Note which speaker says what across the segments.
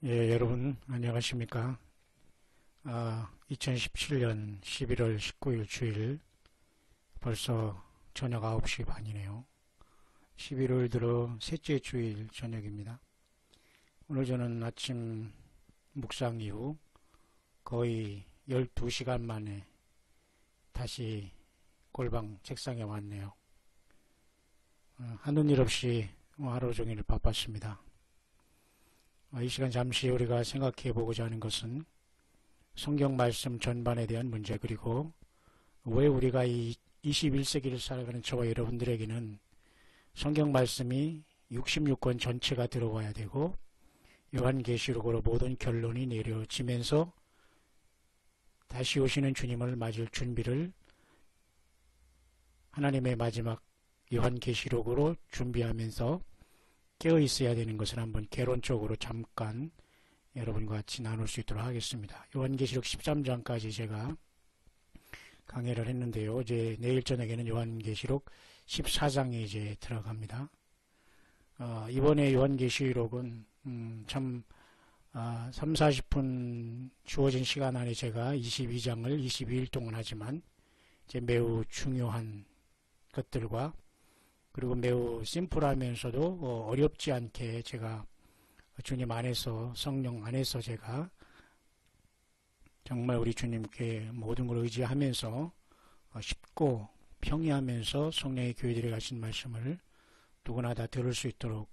Speaker 1: 예, 여러분 안녕하십니까? 2017년 11월 19일 주일 벌써 저녁 9시 반이네요. 11월 들어 셋째 주일 저녁입니다. 오늘 저는 아침 묵상 이후 거의 12시간 만에 다시 골방 책상에 왔네요. 하는 일 없이 하루 종일 바빴습니다. 이 시간 잠시 우리가 생각해 보고자 하는 것은 성경 말씀 전반에 대한 문제, 그리고 왜 우리가 이 21세기를 살아가는 저와 여러분들에게는 성경 말씀이 66권 전체가 들어와야 되고 요한계시록으로 모든 결론이 내려지면서 다시 오시는 주님을 맞을 준비를 하나님의 마지막 요한계시록으로 준비하면서 깨어 있어야 되는 것을 한번 개론적으로 잠깐 여러분과 같이 나눌 수 있도록 하겠습니다. 요한계시록 13장까지 제가 강의를 했는데요. 이제 내일 저녁에는 요한계시록 14장에 이제 들어갑니다. 이번에 요한계시록은 참 3, 40분 주어진 시간 안에 제가 22장을 22일 동안 하지만 이제 매우 중요한 것들과 그리고 매우 심플하면서도 어렵지 않게 제가 주님 안에서, 성령 안에서 제가 정말 우리 주님께 모든 걸 의지하면서 쉽고 평이하면서 성령의 교회들에 가신 말씀을 누구나 다 들을 수 있도록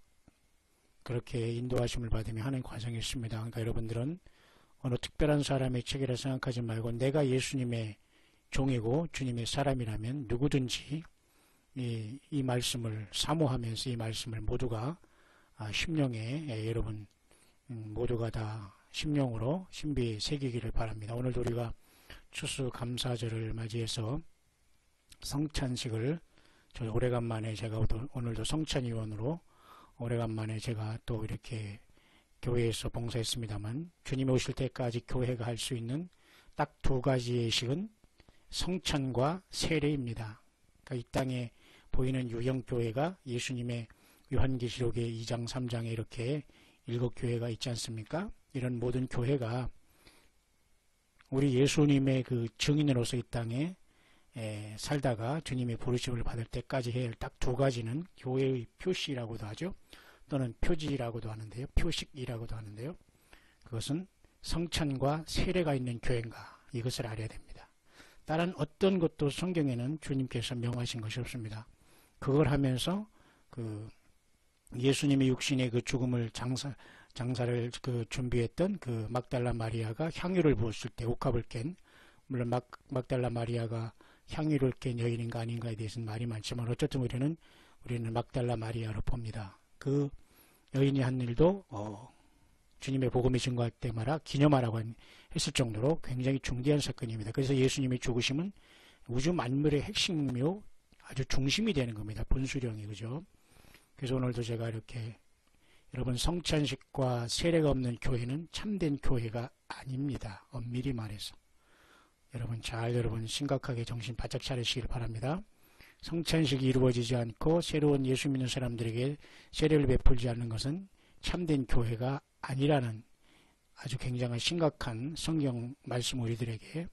Speaker 1: 그렇게 인도하심을 받으며 하는 과정이었습니다. 그러니까 여러분들은 어느 특별한 사람의 책이라 생각하지 말고 내가 예수님의 종이고 주님의 사람이라면 누구든지 이 말씀을 사모하면서 이 말씀을 모두가 심령에 여러분 모두가 다 심령으로 신비 새기기를 바랍니다. 오늘도 우리가 추수감사절을 맞이해서 성찬식을 저희 오래간만에 제가 오늘도 성찬위원으로 오래간만에 제가 또 이렇게 교회에서 봉사했습니다만 주님이 오실 때까지 교회가 할 수 있는 딱 두 가지의 식은 성찬과 세례입니다. 그러니까 이 땅에 보이는 유형교회가 예수님의 요한계시록의 2장 3장에 이렇게 7교회가 있지 않습니까? 이런 모든 교회가 우리 예수님의 그 증인으로서 이 땅에 살다가 주님의 부르심을 받을 때까지 해야 할 딱 두 가지는 교회의 표시라고도 하죠. 또는 표지라고도 하는데요. 표식이라고도 하는데요. 그것은 성찬과 세례가 있는 교회인가, 이것을 알아야 됩니다. 다른 어떤 것도 성경에는 주님께서 명하신 것이 없습니다. 그걸 하면서 그 예수님의 육신의 그 죽음을 장사를 그 준비했던 그 막달라 마리아가 향유를 부었을 때 옥합을 깬, 물론 막달라 마리아가 향유를 깬 여인인가 아닌가에 대해서는 말이 많지만 어쨌든 우리는 막달라 마리아로 봅니다. 그 여인이 한 일도 주님의 복음이 증거할 때마다 기념하라고 했을 정도로 굉장히 중대한 사건입니다. 그래서 예수님의 죽으심은 우주 만물의 핵심이요 아주 중심이 되는 겁니다. 분수령이, 그죠? 그래서 오늘도 제가 이렇게 여러분 성찬식과 세례가 없는 교회는 참된 교회가 아닙니다. 엄밀히 말해서. 여러분 심각하게 정신 바짝 차리시길 바랍니다. 성찬식이 이루어지지 않고 새로운 예수 믿는 사람들에게 세례를 베풀지 않는 것은 참된 교회가 아니라는 아주 굉장히 심각한 성경 말씀 우리들에게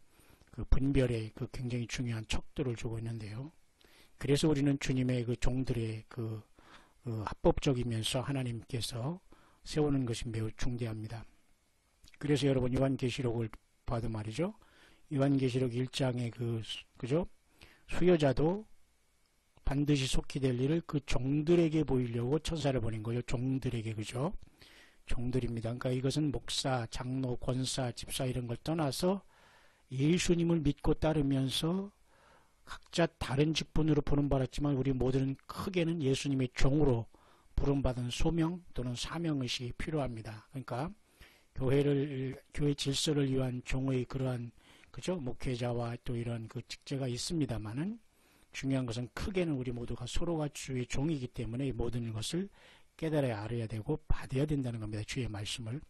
Speaker 1: 그 분별의 그 굉장히 중요한 척도를 주고 있는데요. 그래서 우리는 주님의 그 종들의 그 합법적이면서 하나님께서 세우는 것이 매우 중대합니다. 그래서 여러분 요한계시록을 봐도 말이죠. 요한계시록 1장의 그죠? 수여자도 반드시 속히 될 일을 그 종들에게 보이려고 천사를 보낸 거예요. 종들에게, 그죠? 종들입니다. 그러니까 이것은 목사, 장로, 권사, 집사 이런 걸 떠나서 예수님을 믿고 따르면서 각자 다른 직분으로 부름받았지만 우리 모두는 크게는 예수님의 종으로 부름받은 소명 또는 사명의식이 필요합니다. 그러니까 교회 질서를 위한 종의 그러한 그죠? 목회자와 또 이런 그 직제가 있습니다만은 중요한 것은 크게는 우리 모두가 서로가 주의 종이기 때문에 모든 것을 깨달아야 알아야 되고 받아야 된다는 겁니다. 주의 말씀을.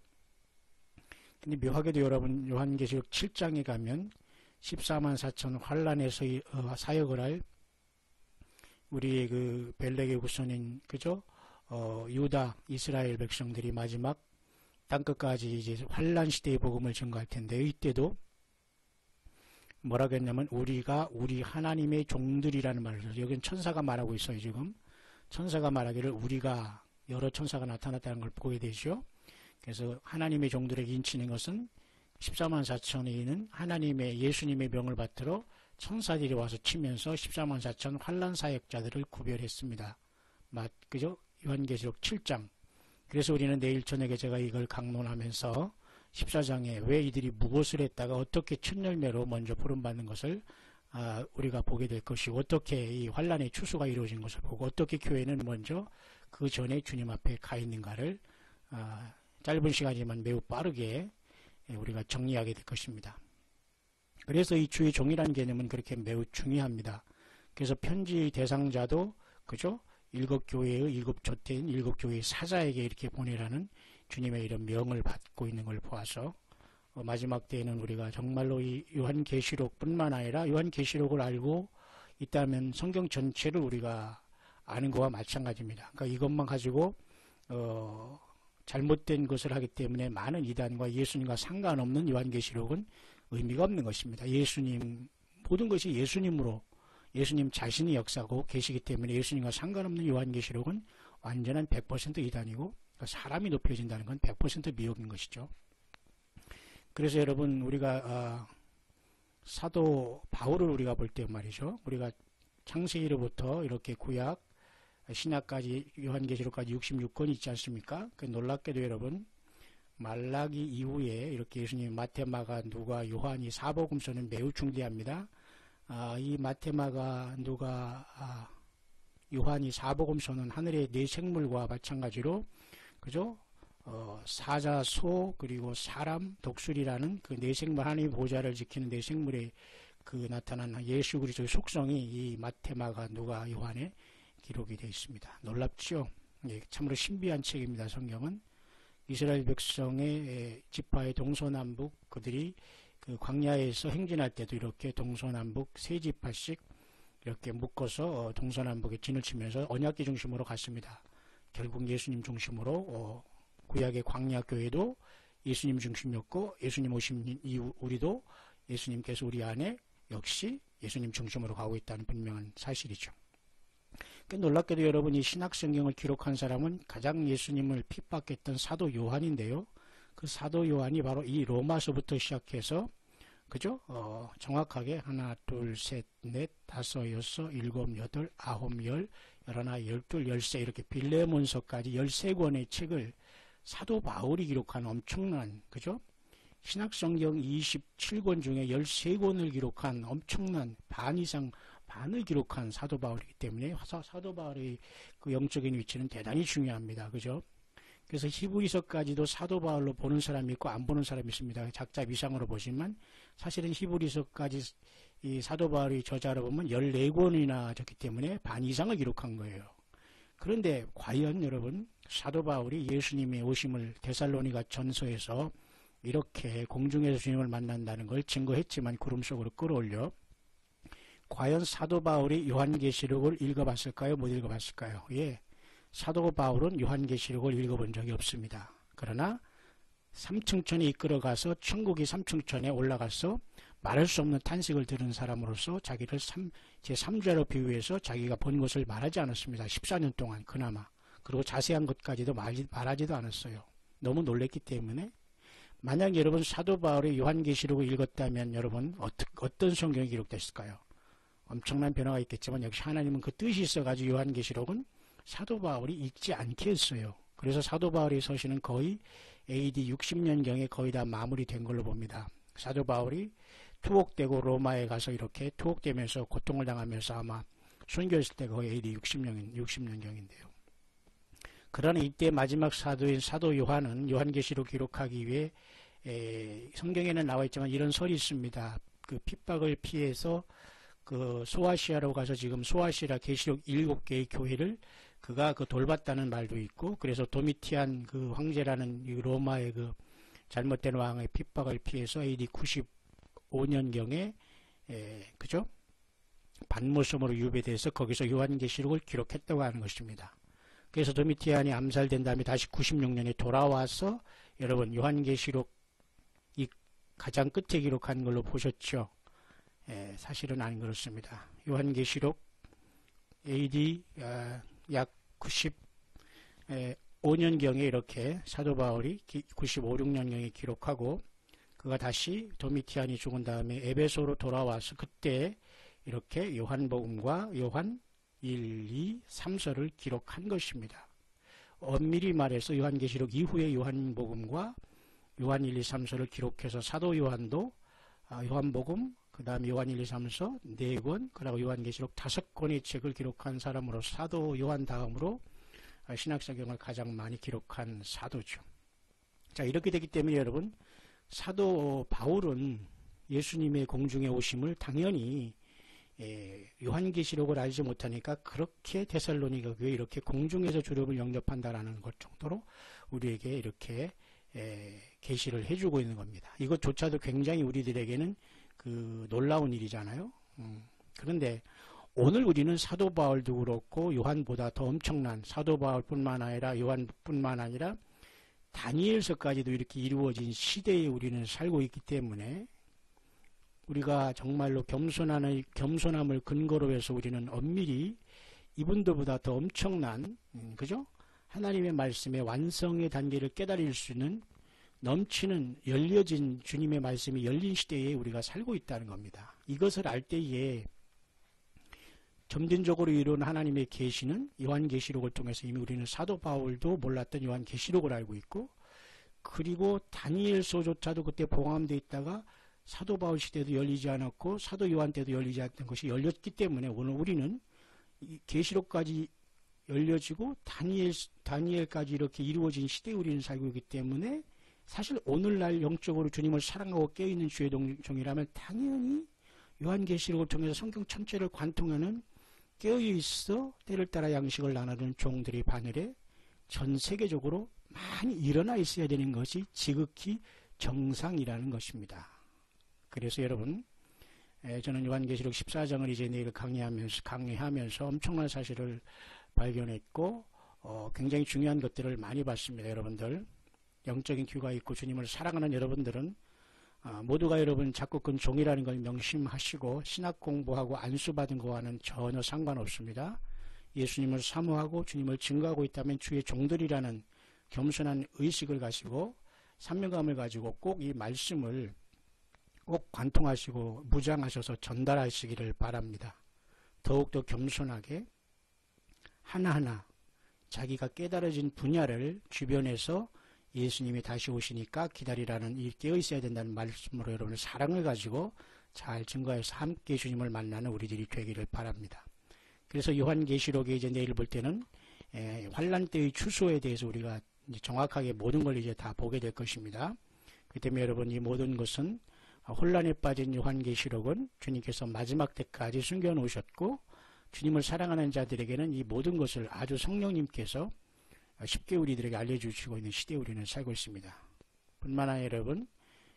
Speaker 1: 근데 묘하게도 여러분 요한계시록 7장에 가면 14만 4천 환란에서 사역을 할 우리의 그 벨렉의 후손인 그죠? 유다 이스라엘 백성들이 마지막 땅끝까지 이제 환란 시대의 복음을 증거할 텐데, 이때도 뭐라고 했냐면 우리가 우리 하나님의 종들이라는 말을 써요. 여기는 천사가 말하고 있어요. 지금 천사가 말하기를 우리가, 여러 천사가 나타났다는 걸 보게 되죠. 그래서 하나님의 종들에게 인치는 것은 14만 4천이는 하나님의 예수님의 명을 받들어 천사들이 와서 치면서 14만 4천 환란 사역자들을 구별했습니다. 그죠? 요한계시록 7장. 그래서 우리는 내일 저녁에 제가 이걸 강론하면서 14장에 왜 이들이 무엇을 했다가 어떻게 첫 열매로 먼저 부름받는 것을 우리가 보게 될 것이고, 어떻게 이 환란의 추수가 이루어진 것을 보고, 어떻게 교회는 먼저 그 전에 주님 앞에 가 있는가를 짧은 시간이지만 매우 빠르게 우리가 정리하게 될 것입니다. 그래서 이 주의 종이라는 개념은 그렇게 매우 중요합니다. 그래서 편지 대상자도 그죠? 일곱 교회의 일곱 조태인 일곱 교회의 사자에게 이렇게 보내라는 주님의 이런 명을 받고 있는 걸 보아서 마지막 때에는 우리가 정말로 이 요한계시록뿐만 아니라 요한계시록을 알고 있다면 성경 전체를 우리가 아는 것과 마찬가지입니다. 그러니까 이것만 가지고 잘못된 것을 하기 때문에 많은 이단과 예수님과 상관없는 요한계시록은 의미가 없는 것입니다. 예수님, 모든 것이 예수님으로, 예수님 자신의 역사고 계시기 때문에 예수님과 상관없는 요한계시록은 완전한 100% 이단이고, 사람이 높여진다는 건 100% 미혹인 것이죠. 그래서 여러분, 우리가 사도 바울을 우리가 볼 때 말이죠, 우리가 창세기로부터 이렇게 구약 신약까지 요한계시록까지 66권 있지 않습니까? 놀랍게도 여러분, 말라기 이후에 이렇게 예수님 마태마가 누가 요한이 사복음서는 매우 중대합니다. 이 마태마가 누가 요한이 사복음서는 하늘의 네 생물과 마찬가지로 그죠? 사자, 소, 그리고 사람, 독수리라는 그 네 생물, 하나님의 보좌를 지키는 네 생물의 그 나타난 예수 그리스도의 속성이 이 마태마가 누가 요한에 기록이 되어 있습니다. 놀랍죠? 예, 참으로 신비한 책입니다. 성경은 이스라엘 백성의 지파의 동서남북, 그들이 그 광야에서 행진할 때도 이렇게 동서남북 세 지파씩 이렇게 묶어서 동서남북에 진을 치면서 언약궤 중심으로 갔습니다. 결국 예수님 중심으로 구약의 광야 교회도 예수님 중심이었고, 예수님 오신 이후 우리도 예수님께서 우리 안에 역시 예수님 중심으로 가고 있다는 분명한 사실이죠. 놀랍게도 여러분, 이 신약성경을 기록한 사람은 가장 예수님을 핍박했던 사도 요한인데요. 그 사도 요한이 바로 이 로마서부터 시작해서 그죠? 정확하게 하나, 둘, 셋, 넷, 다섯, 여섯, 일곱, 여덟, 아홉, 열, 열하나, 열둘, 열세 이렇게 빌레몬서까지 13권의 책을 사도 바울이 기록한 엄청난 그죠? 신약성경 27권 중에 13권을 기록한 엄청난 반 이상 반을 기록한 사도 바울이기 때문에 사도 바울의 그 영적인 위치는 대단히 중요합니다. 그죠? 그래서 히브리서까지도 사도 바울로 보는 사람이 있고 안 보는 사람이 있습니다. 작자 위상으로 보시면 사실은 히브리서까지 이 사도 바울의 저자로 보면 14권이나 적기 때문에 반 이상을 기록한 거예요. 그런데 과연 여러분, 사도 바울이 예수님의 오심을 데살로니가 전서에서 이렇게 공중에서 주님을 만난다는 걸 증거했지만 구름 속으로 끌어올려, 과연 사도 바울이 요한계시록을 읽어봤을까요? 못 읽어봤을까요? 예, 사도 바울은 요한계시록을 읽어본 적이 없습니다. 그러나 삼층천에 이끌어가서 천국이 삼층천에 올라가서 말할 수 없는 탄식을 들은 사람으로서 자기를 제3자로 비유해서 자기가 본 것을 말하지 않았습니다. 14년 동안 그나마. 그리고 자세한 것까지도 말하지도 않았어요. 너무 놀랬기 때문에. 만약 여러분 사도 바울이 요한계시록을 읽었다면 여러분 어떤 성경이 기록됐을까요? 엄청난 변화가 있겠지만 역시 하나님은 그 뜻이 있어가지고 요한계시록은 사도 바울이 읽지 않게 했어요. 그래서 사도 바울의 서신은 거의 AD 60년경에 거의 다 마무리된 걸로 봅니다. 사도 바울이 투옥되고 로마에 가서 이렇게 투옥되면서 고통을 당하면서 아마 순교했을 때 거의 AD 60년경인데요. 그러나 이때 마지막 사도인 사도 요한은 요한계시록 기록하기 위해 성경에는 나와 있지만 이런 설이 있습니다. 그 핍박을 피해서 그 소아시아로 가서 지금 소아시아 계시록 7개의 교회를 그가 그 돌봤다는 말도 있고, 그래서 도미티안 그 황제라는 로마의 그 잘못된 왕의 핍박을 피해서 AD 95년경에 그죠? 반모섬으로 유배돼서 거기서 요한계시록을 기록했다고 하는 것입니다. 그래서 도미티안이 암살된 다음에 다시 96년에 돌아와서 여러분 요한계시록이 가장 끝에 기록한 걸로 보셨죠? 사실은 안 그렇습니다. 요한계시록 AD 약 95년경에 이렇게 사도 바울이 95, 6년경에 기록하고 그가 다시 도미티안이 죽은 다음에 에베소로 돌아와서 그때 이렇게 요한복음과 요한 1, 2, 3서를 기록한 것입니다. 엄밀히 말해서 요한계시록 이후에 요한복음과 요한 1, 2, 3서를 기록해서 사도 요한도 요한복음, 그 다음에 요한 1, 2, 3서 4권, 그리고 요한계시록 5권의 책을 기록한 사람으로 사도 요한 다음으로 신약성경을 가장 많이 기록한 사도죠. 자, 이렇게 되기 때문에 여러분, 사도 바울은 예수님의 공중에 오심을 당연히 요한계시록을 알지 못하니까 그렇게 데살로니가 교회에 이렇게 공중에서 주름을 영접한다라는 것 정도로 우리에게 이렇게 계시를 해주고 있는 겁니다. 이것조차도 굉장히 우리들에게는 그 놀라운 일이잖아요. 그런데 오늘 우리는 사도 바울도 그렇고 요한보다 더 엄청난 사도 바울뿐만 아니라 요한뿐만 아니라 다니엘서까지도 이렇게 이루어진 시대에 우리는 살고 있기 때문에 우리가 정말로 겸손함을 근거로 해서 우리는 엄밀히 이분들보다 더 엄청난 그죠? 하나님의 말씀의 완성의 단계를 깨달을 수 있는 넘치는 열려진 주님의 말씀이 열린 시대에 우리가 살고 있다는 겁니다. 이것을 알 때에 점진적으로 이룬 하나님의 계시는 요한계시록을 통해서 이미 우리는 사도 바울도 몰랐던 요한계시록을 알고 있고 그리고 다니엘서조차도 그때 봉함되어 있다가 사도 바울 시대도 열리지 않았고 사도 요한 때도 열리지 않았던 것이 열렸기 때문에 오늘 우리는 계시록까지 열려지고 다니엘까지 이렇게 이루어진 시대에 우리는 살고 있기 때문에 사실 오늘날 영적으로 주님을 사랑하고 깨어있는 주의 종이라면 당연히 요한계시록을 통해서 성경 전체를 관통하는 깨어있어 때를 따라 양식을 나누는 종들이 바늘에 전 세계적으로 많이 일어나 있어야 되는 것이 지극히 정상이라는 것입니다. 그래서 여러분 저는 요한계시록 14장을 이제 내일 강의하면서 엄청난 사실을 발견했고 굉장히 중요한 것들을 많이 봤습니다. 여러분들 영적인 귀가 있고 주님을 사랑하는 여러분들은 모두가 여러분 작곡은 종이라는 걸 명심하시고 신학 공부하고 안수받은 거와는 전혀 상관없습니다. 예수님을 사모하고 주님을 증거하고 있다면 주의 종들이라는 겸손한 의식을 가지고 사명감을 가지고 꼭 이 말씀을 꼭 관통하시고 무장하셔서 전달하시기를 바랍니다. 더욱더 겸손하게 하나하나 자기가 깨달아진 분야를 주변에서 예수님이 다시 오시니까 기다리라는 이 깨어있어야 된다는 말씀으로 여러분의 사랑을 가지고 잘 증거해서 함께 주님을 만나는 우리들이 되기를 바랍니다. 그래서 요한계시록에 이제 내일 볼 때는 환란 때의 추수에 대해서 우리가 이제 정확하게 모든 걸 이제 다 보게 될 것입니다. 그 때문에 여러분 이 모든 것은 혼란에 빠진 요한계시록은 주님께서 마지막 때까지 숨겨놓으셨고 주님을 사랑하는 자들에게는 이 모든 것을 아주 성령님께서 쉽게 우리들에게 알려주시고 있는 시대에 우리는 살고 있습니다. 뿐만 아니라 여러분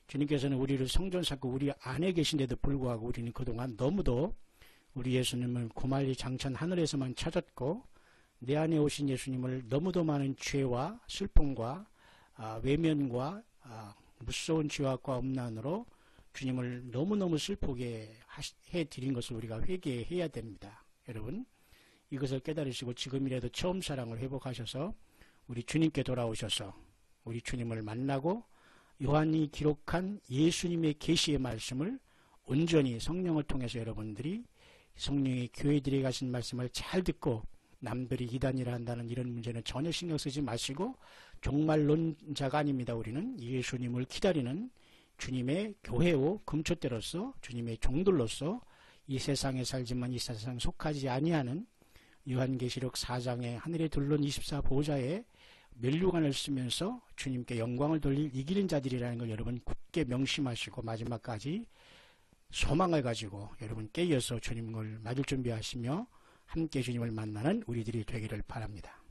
Speaker 1: 주님께서는 우리를 성전 삼고 우리 안에 계신데도 불구하고 우리는 그동안 너무도 우리 예수님을 고말리 장천 하늘에서만 찾았고 내 안에 오신 예수님을 너무도 많은 죄와 슬픔과 외면과 무서운 죄악과 엄난으로 주님을 너무너무 슬프게 해드린 것을 우리가 회개해야 됩니다. 여러분 이것을 깨달으시고 지금이라도 처음 사랑을 회복하셔서 우리 주님께 돌아오셔서 우리 주님을 만나고 요한이 기록한 예수님의 계시의 말씀을 온전히 성령을 통해서 여러분들이 성령의 교회들이 가신 말씀을 잘 듣고 남들이 이단이라 한다는 이런 문제는 전혀 신경 쓰지 마시고 종말론자가 아닙니다. 우리는 예수님을 기다리는 주님의 교회요 금초대로서 주님의 종들로서 이 세상에 살지만 이 세상에 속하지 아니하는 요한계시록 4장의 하늘에 둘른 24보좌에 멸류관을 쓰면서 주님께 영광을 돌릴 이기는 자들이라는 걸 여러분 굳게 명심하시고 마지막까지 소망을 가지고 여러분 깨어서 주님을 맞을 준비하시며 함께 주님을 만나는 우리들이 되기를 바랍니다.